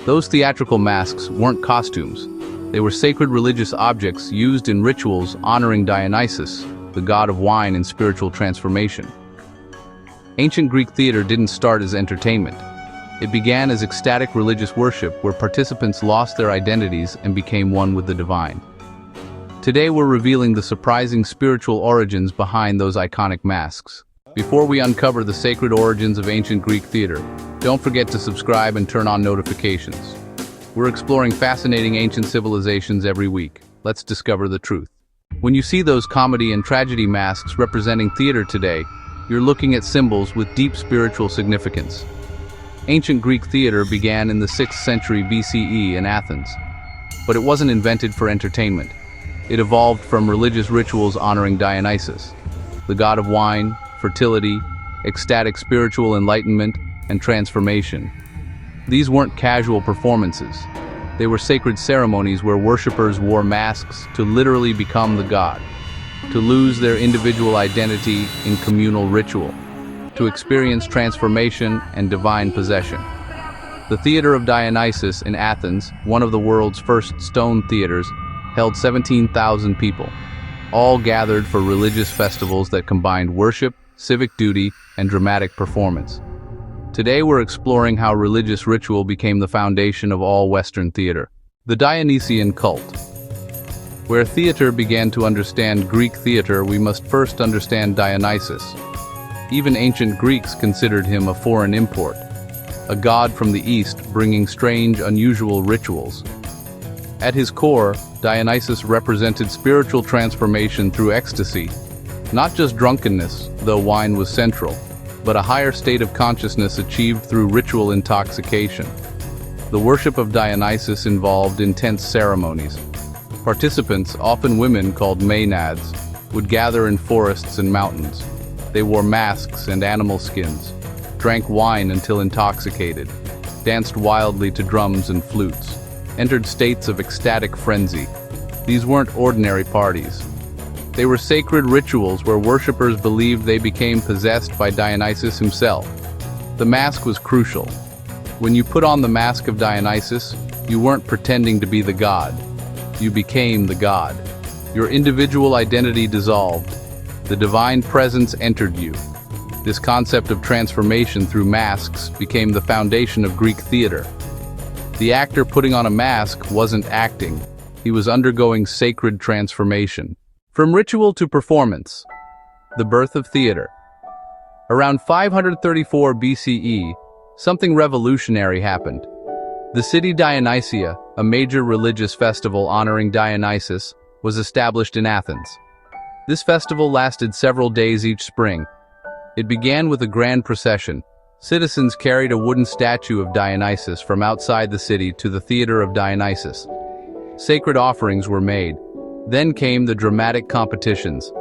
Those theatrical masks weren't costumes. They were sacred religious objects used in rituals honoring Dionysus, the god of wine and spiritual transformation. Ancient Greek theater didn't start as entertainment. It began as ecstatic religious worship where participants lost their identities and became one with the divine. Today we're revealing the surprising spiritual origins behind those iconic masks. Before we uncover the sacred origins of ancient Greek theater, don't forget to subscribe and turn on notifications. We're exploring fascinating ancient civilizations every week. Let's discover the truth. When you see those comedy and tragedy masks representing theater today, you're looking at symbols with deep spiritual significance. Ancient Greek theater began in the 6th century BCE in Athens, but it wasn't invented for entertainment. It evolved from religious rituals honoring Dionysus, the god of wine, fertility, ecstatic spiritual enlightenment, and transformation. These weren't casual performances. They were sacred ceremonies where worshippers wore masks to literally become the god, to lose their individual identity in communal ritual, to experience transformation and divine possession. The Theater of Dionysus in Athens, one of the world's first stone theaters, held 17,000 people, all gathered for religious festivals that combined worship, civic duty, and dramatic performance. Today we're exploring how religious ritual became the foundation of all Western theater. The Dionysian Cult. Where theater began to understand Greek theater, we must first understand Dionysus. Even ancient Greeks considered him a foreign import, a god from the East bringing strange, unusual rituals. At his core, Dionysus represented spiritual transformation through ecstasy, not just drunkenness, though wine was central, but a higher state of consciousness achieved through ritual intoxication. The worship of Dionysus involved intense ceremonies. Participants, often women called maenads, would gather in forests and mountains. They wore masks and animal skins, drank wine until intoxicated, danced wildly to drums and flutes, entered states of ecstatic frenzy. These weren't ordinary parties. They were sacred rituals where worshippers believed they became possessed by Dionysus himself. The mask was crucial. When you put on the mask of Dionysus, you weren't pretending to be the god. You became the god. Your individual identity dissolved. The divine presence entered you. This concept of transformation through masks became the foundation of Greek theater. The actor putting on a mask wasn't acting. He was undergoing sacred transformation. From ritual to performance. The birth of theater. Around 534 BCE, something revolutionary happened. The city Dionysia, a major religious festival honoring Dionysus, was established in Athens. This festival lasted several days each spring. It began with a grand procession. Citizens carried a wooden statue of Dionysus from outside the city to the Theater of Dionysus. Sacred offerings were made. Then came the dramatic competitions.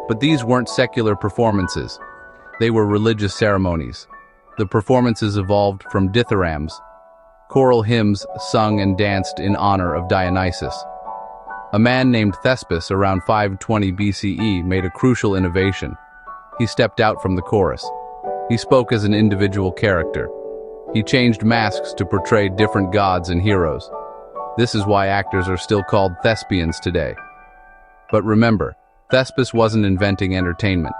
But these weren't secular performances. They were religious ceremonies. The performances evolved from dithyrambs, choral hymns sung and danced in honor of Dionysus. A man named Thespis around 520 BCE made a crucial innovation. He stepped out from the chorus. He spoke as an individual character. He changed masks to portray different gods and heroes. This is why actors are still called thespians today. But remember, Thespis wasn't inventing entertainment.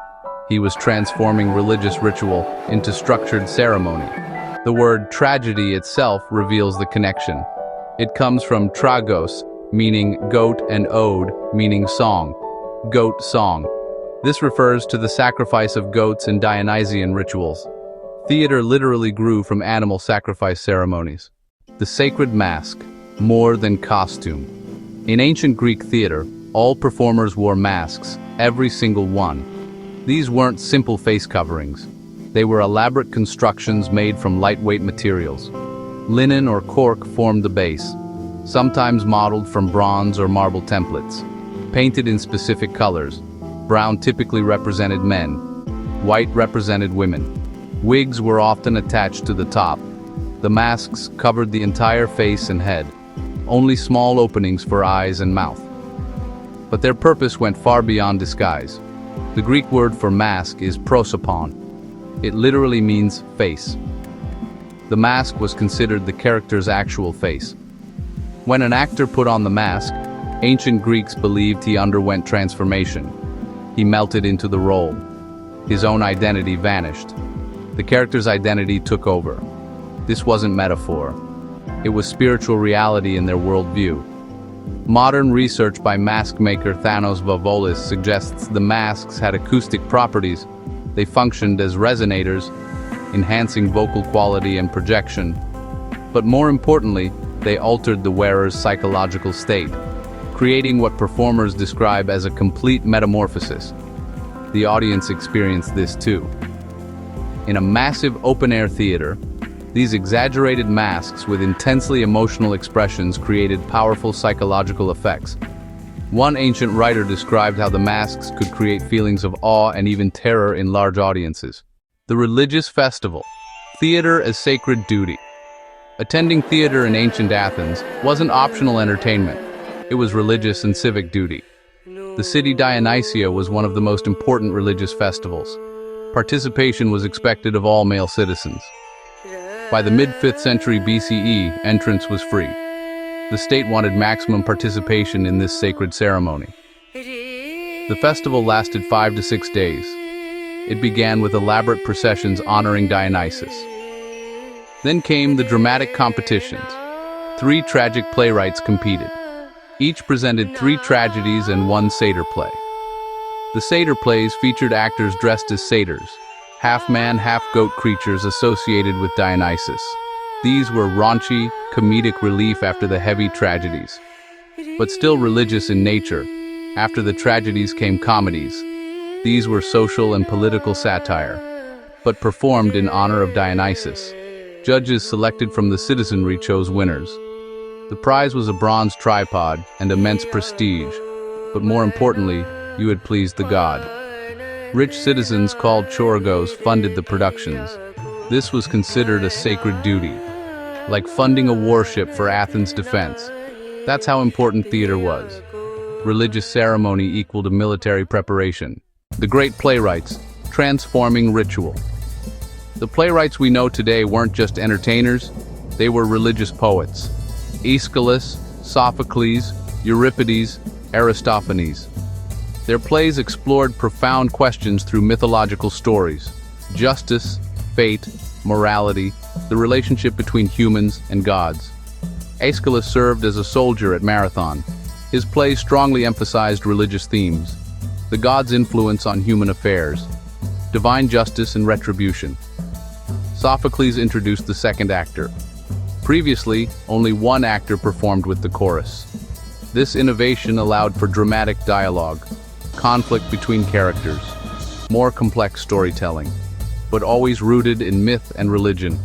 He was transforming religious ritual into structured ceremony. The word tragedy itself reveals the connection. It comes from tragos, meaning goat, and ode, meaning song. Goat song. This refers to the sacrifice of goats in Dionysian rituals. Theater literally grew from animal sacrifice ceremonies. The sacred mask, more than costume. In ancient Greek theater, all performers wore masks, every single one. These weren't simple face coverings. They were elaborate constructions made from lightweight materials. Linen or cork formed the base, sometimes modeled from bronze or marble templates, painted in specific colors. Brown typically represented men, white represented women. Wigs were often attached to the top. The masks covered the entire face and head, only small openings for eyes and mouth. But their purpose went far beyond disguise. The Greek word for mask is prosopon. It literally means face. The mask was considered the character's actual face. When an actor put on the mask, ancient Greeks believed he underwent transformation. He melted into the role. His own identity vanished. The character's identity took over. This wasn't metaphor. It was spiritual reality in their worldview. Modern research by mask maker Thanos Vavolis suggests the masks had acoustic properties. They functioned as resonators, enhancing vocal quality and projection. But more importantly, they altered the wearer's psychological state, creating what performers describe as a complete metamorphosis. The audience experienced this too. In a massive open-air theater, these exaggerated masks with intensely emotional expressions created powerful psychological effects. One ancient writer described how the masks could create feelings of awe and even terror in large audiences. The religious festival. Theater as sacred duty. Attending theater in ancient Athens wasn't optional entertainment. It was religious and civic duty. The city Dionysia was one of the most important religious festivals. Participation was expected of all male citizens. By the mid-5th century BCE, entrance was free. The state wanted maximum participation in this sacred ceremony. The festival lasted 5 to 6 days. It began with elaborate processions honoring Dionysus. Then came the dramatic competitions. 3 tragic playwrights competed. Each presented 3 tragedies and 1 satyr play. The satyr plays featured actors dressed as satyrs, half-man, half-goat creatures associated with Dionysus. These were raunchy, comedic relief after the heavy tragedies, but still religious in nature. After the tragedies came comedies. These were social and political satire, but performed in honor of Dionysus. Judges selected from the citizenry chose winners. The prize was a bronze tripod and immense prestige, but more importantly, you had pleased the god. Rich citizens called choragos funded the productions. This was considered a sacred duty, like funding a warship for Athens' defense. That's how important theater was. Religious ceremony equaled a military preparation. The Great Playwrights, transforming ritual. The playwrights we know today weren't just entertainers, they were religious poets. Aeschylus, Sophocles, Euripides, Aristophanes. Their plays explored profound questions through mythological stories: justice, fate, morality, the relationship between humans and gods. Aeschylus served as a soldier at Marathon. His plays strongly emphasized religious themes, the gods' influence on human affairs, divine justice and retribution. Sophocles introduced the second actor. Previously, only one actor performed with the chorus. This innovation allowed for dramatic dialogue, conflict between characters, more complex storytelling, but always rooted in myth and religion.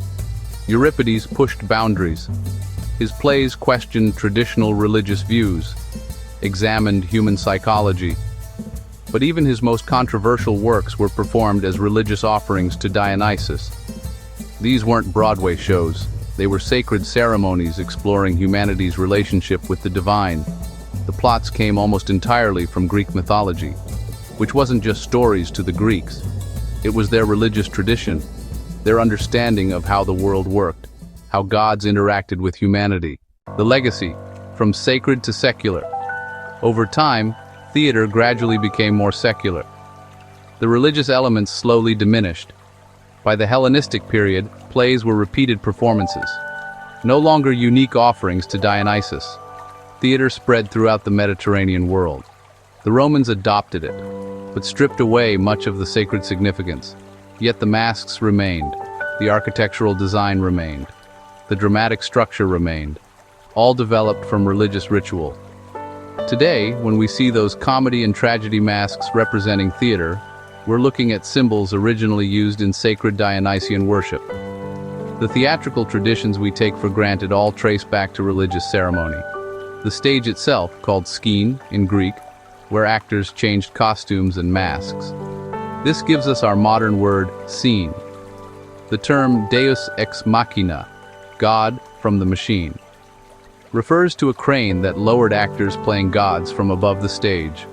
Euripides pushed boundaries. His plays questioned traditional religious views, examined human psychology, but even his most controversial works were performed as religious offerings to Dionysus. These weren't Broadway shows. They were sacred ceremonies exploring humanity's relationship with the divine. The plots came almost entirely from Greek mythology, which wasn't just stories to the Greeks. It was their religious tradition, their understanding of how the world worked, how gods interacted with humanity. The legacy, from sacred to secular. Over time, theater gradually became more secular. The religious elements slowly diminished. By the Hellenistic period, plays were repeated performances, no longer unique offerings to Dionysus. Theater spread throughout the Mediterranean world. The Romans adopted it, but stripped away much of the sacred significance. Yet the masks remained, the architectural design remained, the dramatic structure remained, all developed from religious ritual. Today, when we see those comedy and tragedy masks representing theater, we're looking at symbols originally used in sacred Dionysian worship. The theatrical traditions we take for granted all trace back to religious ceremony. The stage itself, called skene in Greek, where actors changed costumes and masks. This gives us our modern word, scene. The term deus ex machina, God from the machine, refers to a crane that lowered actors playing gods from above the stage,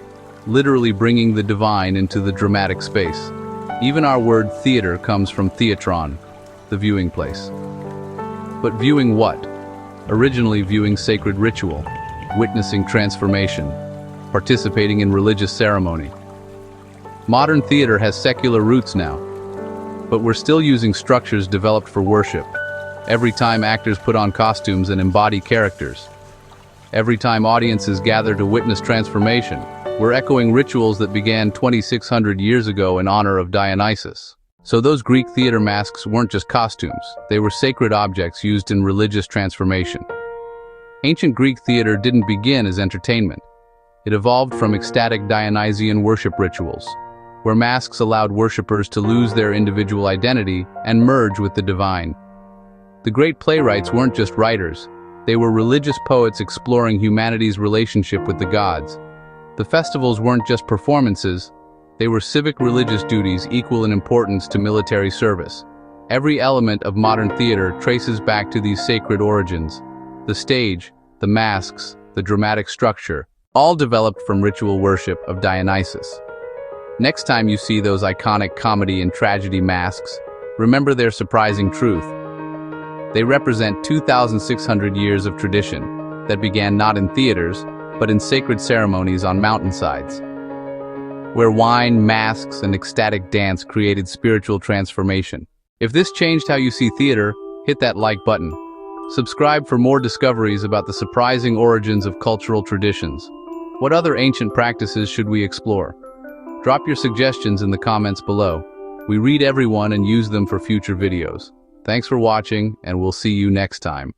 literally bringing the divine into the dramatic space. Even our word theater comes from theatron, the viewing place. But viewing what? Originally viewing sacred ritual, witnessing transformation, participating in religious ceremony. Modern theater has secular roots now, but we're still using structures developed for worship. Every time actors put on costumes and embody characters. Every time audiences gather to witness transformation, we're echoing rituals that began 2,600 years ago in honor of Dionysus. So those Greek theater masks weren't just costumes, they were sacred objects used in religious transformation. Ancient Greek theater didn't begin as entertainment. It evolved from ecstatic Dionysian worship rituals, where masks allowed worshippers to lose their individual identity and merge with the divine. The Great Playwrights weren't just writers, they were religious poets exploring humanity's relationship with the gods. The festivals weren't just performances, they were civic religious duties equal in importance to military service. Every element of modern theater traces back to these sacred origins. The stage, the masks, the dramatic structure, all developed from ritual worship of Dionysus. Next time you see those iconic comedy and tragedy masks, remember their surprising truth. They represent 2,600 years of tradition that began not in theaters, but in sacred ceremonies on mountainsides, where wine, masks, and ecstatic dance created spiritual transformation. If this changed how you see theater, hit that like button. Subscribe for more discoveries about the surprising origins of cultural traditions. What other ancient practices should we explore? Drop your suggestions in the comments below. We read everyone and use them for future videos. Thanks for watching, and we'll see you next time.